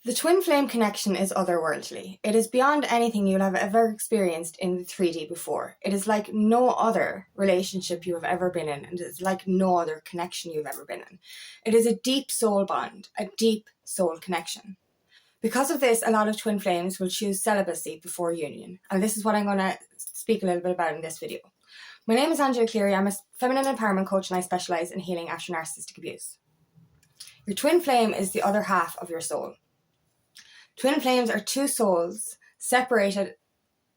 The twin flame connection is otherworldly. It is beyond anything you'll have ever experienced in the 3D before. It is like no other relationship you have ever been in, and it is like no other connection you've ever been in. It is a deep soul bond, a deep soul connection. Because of this, a lot of twin flames will choose celibacy before union, and this is what I'm going to speak a little bit about in this video. My name is Angela Cleary. I'm a feminine empowerment coach, and I specialise in healing after narcissistic abuse. Your twin flame is the other half of your soul. Twin flames are two souls separated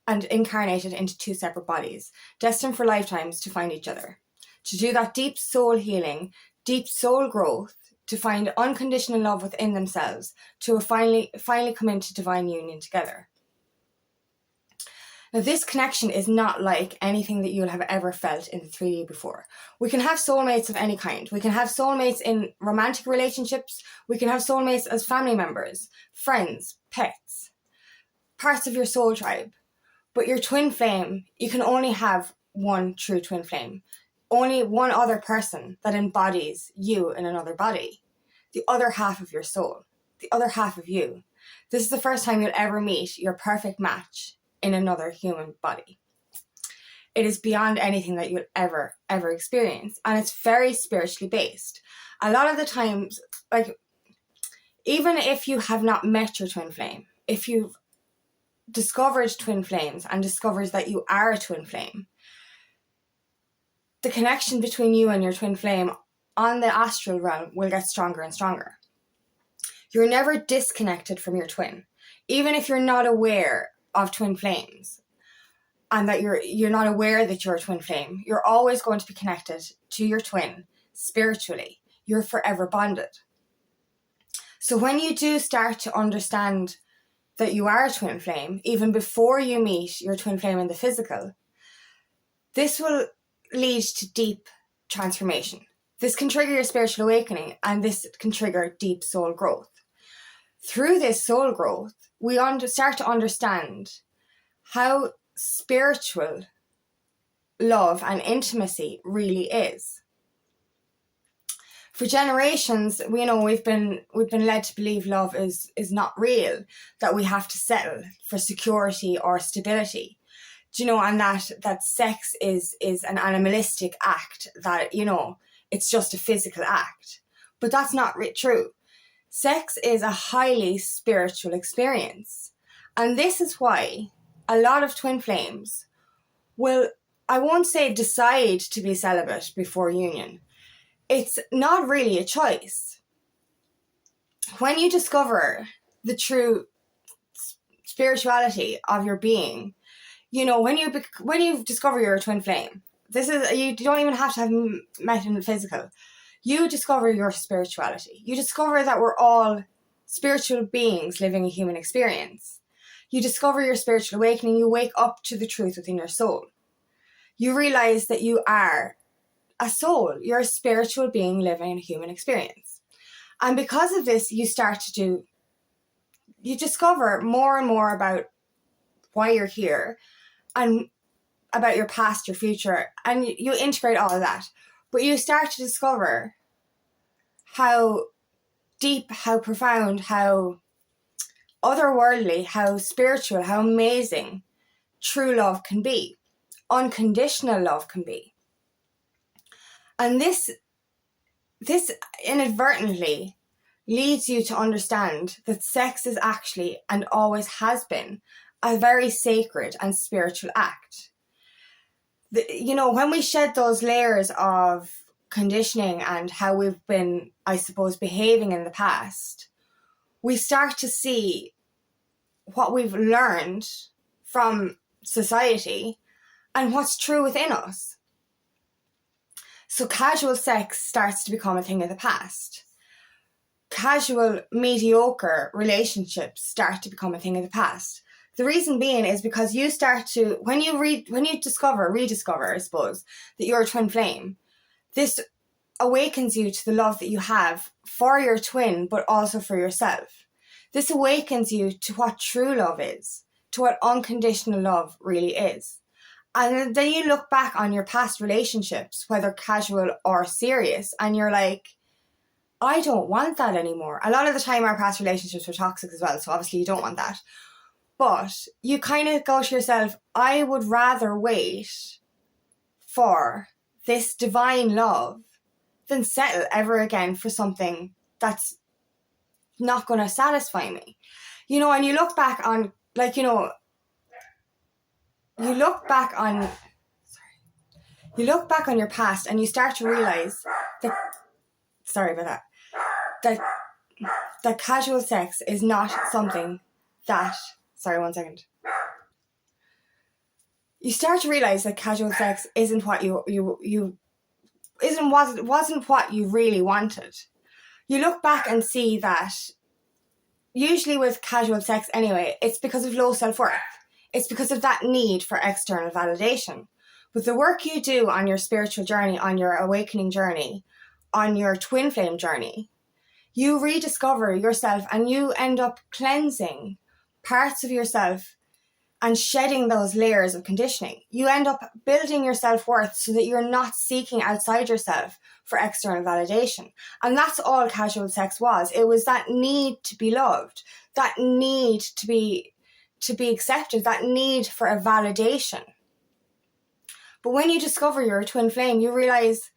and incarnated into two separate bodies, destined for lifetimes to find each other, to do that deep soul healing, deep soul growth, to find unconditional love within themselves, to finally come into divine union together. Now, this connection is not like anything that you'll have ever felt in the 3D before. We can have soulmates of any kind. We can have soulmates in romantic relationships. We can have soulmates as family members, friends, pets, parts of your soul tribe. But your twin flame, you can only have one true twin flame. Only one other person that embodies you in another body. The other half of your soul. The other half of you. This is the first time you'll ever meet your perfect match in another human body. It is beyond anything that you'll ever experience, and it's very spiritually based. A lot of the times, like, even if you have not met your twin flame, if you've discovered twin flames and discovers that you are a twin flame, the connection between you and your twin flame on the astral realm will get stronger and stronger. You're never disconnected from your twin, even if you're not aware of twin flames and that you're not aware that you're a twin flame. You're always going to be connected to your twin spiritually. You're forever bonded. So when you do start to understand that you are a twin flame, even before you meet your twin flame in the physical, this will lead to deep transformation. This can trigger your spiritual awakening, and this can trigger deep soul growth. Through this soul growth, we start to understand how spiritual love and intimacy really is. For generations, we've been led to believe love is not real, that we have to settle for security or stability, and that sex is an animalistic act, that it's just a physical act. But that's not true. Sex is a highly spiritual experience. And this is why a lot of twin flames will, I won't say decide to be celibate before union. It's not really a choice. When you discover the true spirituality of your being, when you discover you're a twin flame, you don't even have to have met in the physical. You discover your spirituality. You discover that we're all spiritual beings living a human experience. You discover your spiritual awakening. You wake up to the truth within your soul. You realize that you are a soul. You're a spiritual being living a human experience. And because of this, you discover more and more about why you're here and about your past, your future, and you integrate all of that. But you start to discover how deep, how profound, how otherworldly, how spiritual, how amazing true love can be. Unconditional love can be. And this inadvertently leads you to understand that sex is actually, and always has been, a very sacred and spiritual act. When we shed those layers of conditioning and how we've been, I suppose, behaving in the past, we start to see what we've learned from society and what's true within us. So casual sex starts to become a thing of the past. Casual, mediocre relationships start to become a thing of the past. The reason being is because you start to, when you rediscover, I suppose, that you're a twin flame, this awakens you to the love that you have for your twin, but also for yourself. This awakens you to what true love is, to what unconditional love really is. And then you look back on your past relationships, whether casual or serious, and you're like, I don't want that anymore. A lot of the time our past relationships were toxic as well, so obviously you don't want that. But you kind of go to yourself, I would rather wait for this divine love than settle ever again for something that's not going to satisfy me. You know, and you look back on, like, you know, you look back on your past and you start to realize that, sorry about that, that casual sex is not something that, sorry, 1 second. You start to realize that casual sex isn't what wasn't what you really wanted. You look back and see that usually with casual sex anyway, it's because of low self-worth. It's because of that need for external validation. But the work you do on your spiritual journey, on your awakening journey, on your twin flame journey, you rediscover yourself and you end up cleansing parts of yourself and shedding those layers of conditioning. You end up building your self-worth so that you're not seeking outside yourself for external validation. And that's all casual sex was. It was that need to be loved, that need to be accepted, that need for a validation. But when you discover you're a twin flame, you realize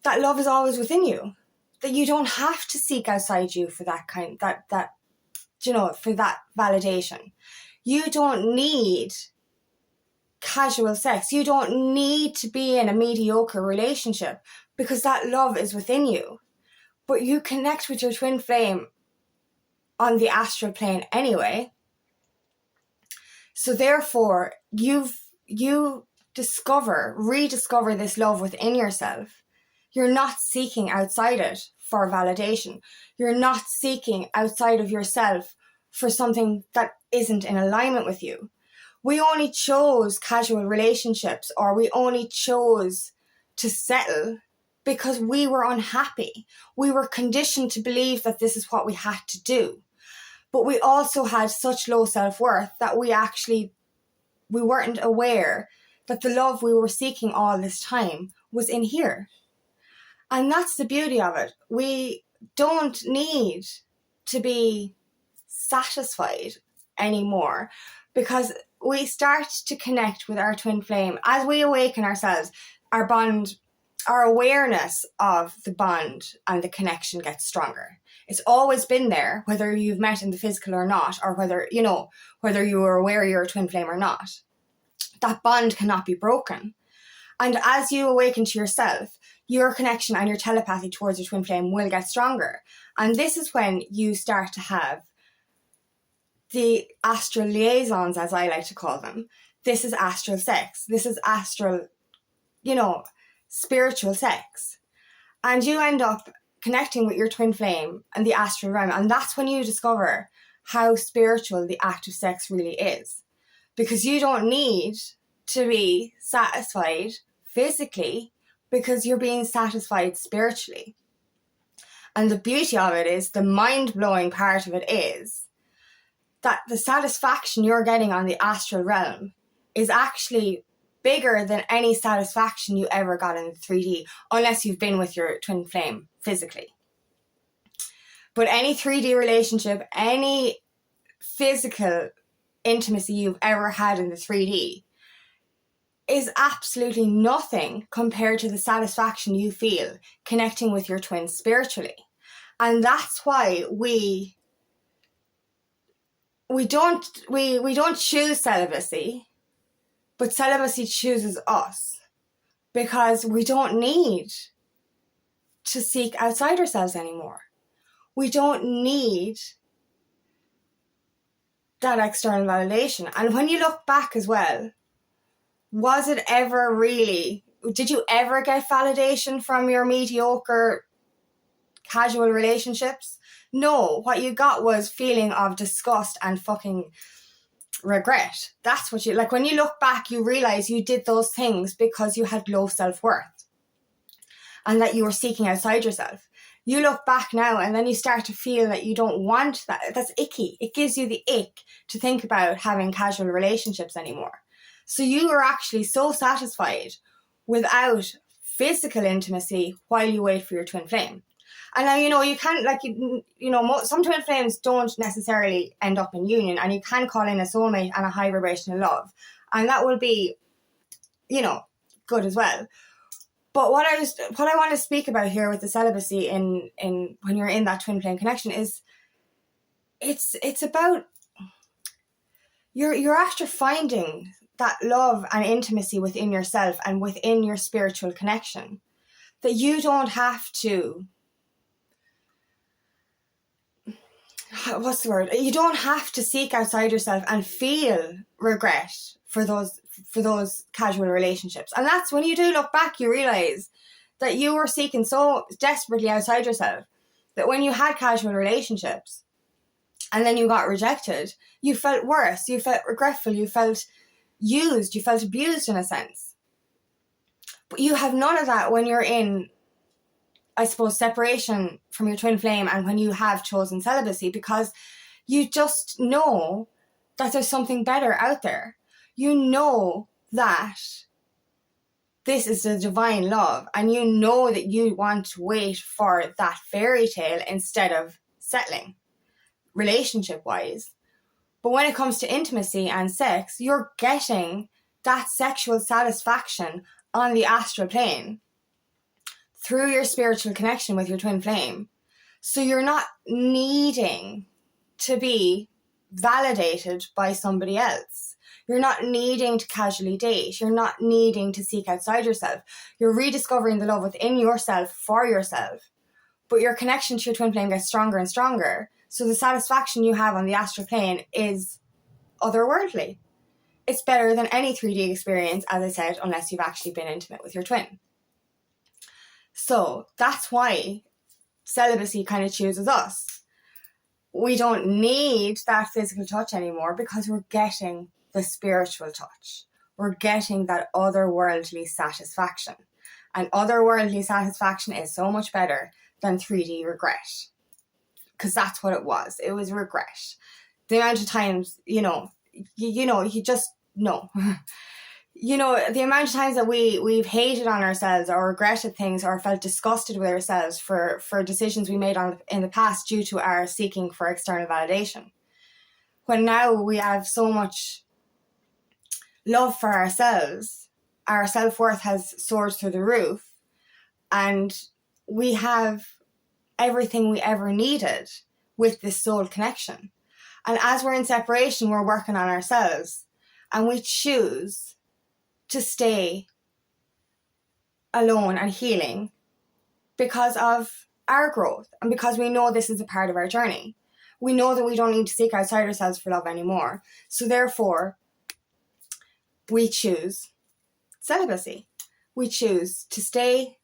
that love is always within you, that you don't have to seek outside you for that for that validation. You don't need casual sex. You don't need to be in a mediocre relationship because that love is within you. But you connect with your twin flame on the astral plane anyway. So therefore, you rediscover this love within yourself. You're not seeking outside it for validation. You're not seeking outside of yourself for something that isn't in alignment with you. We only chose casual relationships, or we only chose to settle because we were unhappy. We were conditioned to believe that this is what we had to do. But we also had such low self-worth that we weren't aware that the love we were seeking all this time was in here. And that's the beauty of it. We don't need to be satisfied anymore because we start to connect with our twin flame. As we awaken ourselves, our bond, our awareness of the bond and the connection gets stronger. It's always been there, whether you've met in the physical or not, or whether you were aware you're a twin flame or not. That bond cannot be broken. And as you awaken to yourself, your connection and your telepathy towards your twin flame will get stronger. And this is when you start to have the astral liaisons, as I like to call them. This is astral sex. This is astral, spiritual sex. And you end up connecting with your twin flame and the astral realm. And that's when you discover how spiritual the act of sex really is. Because you don't need to be satisfied physically because you're being satisfied spiritually. And the beauty of it is, the mind-blowing part of it is that the satisfaction you're getting on the astral realm is actually bigger than any satisfaction you ever got in the 3D, unless you've been with your twin flame physically. But any 3D relationship, any physical intimacy you've ever had in the 3D is absolutely nothing compared to the satisfaction you feel connecting with your twin spiritually. And that's why we don't choose celibacy, but celibacy chooses us, because we don't need to seek outside ourselves anymore. We don't need that external validation. And when you look back as well, was it ever really, did you ever get validation from your mediocre casual relationships? No, what you got was feeling of disgust and fucking regret. That's what when you look back, you realize you did those things because you had low self-worth and that you were seeking outside yourself. You look back now and then you start to feel that you don't want that. That's icky. It gives you the ick to think about having casual relationships anymore. So you are actually so satisfied without physical intimacy while you wait for your twin flame. And now, you can't, like, some twin flames don't necessarily end up in union, and you can call in a soulmate and a high vibrational love. And that will be, good as well. But what I want to speak about here with the celibacy in when you're in that twin flame connection is it's about you're after finding that love and intimacy within yourself and within your spiritual connection, that you don't have to, you don't have to seek outside yourself and feel regret for those casual relationships. And that's when you do look back, you realize that you were seeking so desperately outside yourself that when you had casual relationships and then you got rejected, you felt worse, you felt regretful, you felt used, you felt abused in a sense. But you have none of that when you're in, I suppose, separation from your twin flame and when you have chosen celibacy, because you just know that there's something better out there. You know that this is the divine love, and you know that you want to wait for that fairy tale instead of settling relationship-wise. But when it comes to intimacy and sex, you're getting that sexual satisfaction on the astral plane through your spiritual connection with your twin flame. So you're not needing to be validated by somebody else. You're not needing to casually date. You're not needing to seek outside yourself. You're rediscovering the love within yourself for yourself. But your connection to your twin flame gets stronger and stronger. So the satisfaction you have on the astral plane is otherworldly. It's better than any 3D experience, as I said, unless you've actually been intimate with your twin. So that's why celibacy kind of chooses us. We don't need that physical touch anymore because we're getting the spiritual touch. We're getting that otherworldly satisfaction. And otherworldly satisfaction is so much better than 3D regret. Because that's what it was. It was regret. The amount of times, you just know. The amount of times that we've hated on ourselves or regretted things or felt disgusted with ourselves for decisions we made in the past due to our seeking for external validation. When now we have so much love for ourselves, our self-worth has soared through the roof, and we have everything we ever needed with this soul connection. And as we're in separation, we're working on ourselves, and we choose to stay alone and healing because of our growth and because we know this is a part of our journey. We know that we don't need to seek outside ourselves for love anymore. So therefore, we choose celibacy. We choose to stay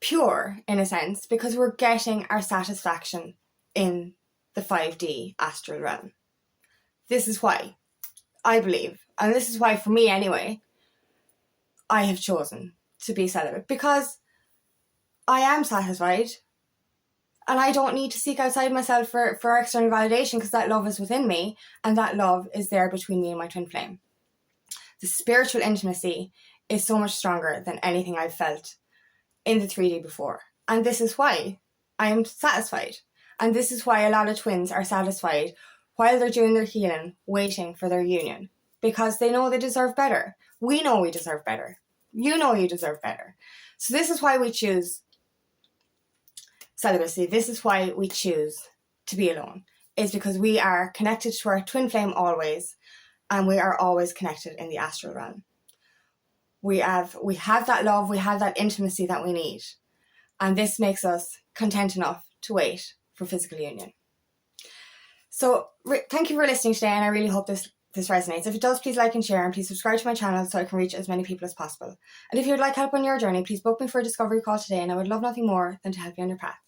pure, in a sense, because we're getting our satisfaction in the 5D astral realm. This is why I believe, and this is why, for me anyway, I have chosen to be celibate, because I am satisfied and I don't need to seek outside myself for external validation, because that love is within me, and that love is there between me and my twin flame. The spiritual intimacy is so much stronger than anything I've felt in the 3D before. And this is why I'm satisfied. And this is why a lot of twins are satisfied while they're doing their healing, waiting for their union. Because they know they deserve better. We know we deserve better. You know you deserve better. So this is why we choose celibacy. This is why we choose to be alone. Is because we are connected to our twin flame always. And we are always connected in the astral realm. We have that love, we have that intimacy that we need. And this makes us content enough to wait for physical union. So thank you for listening today, and I really hope this resonates. If it does, please like and share, and please subscribe to my channel so I can reach as many people as possible. And if you would like help on your journey, please book me for a discovery call today, and I would love nothing more than to help you on your path.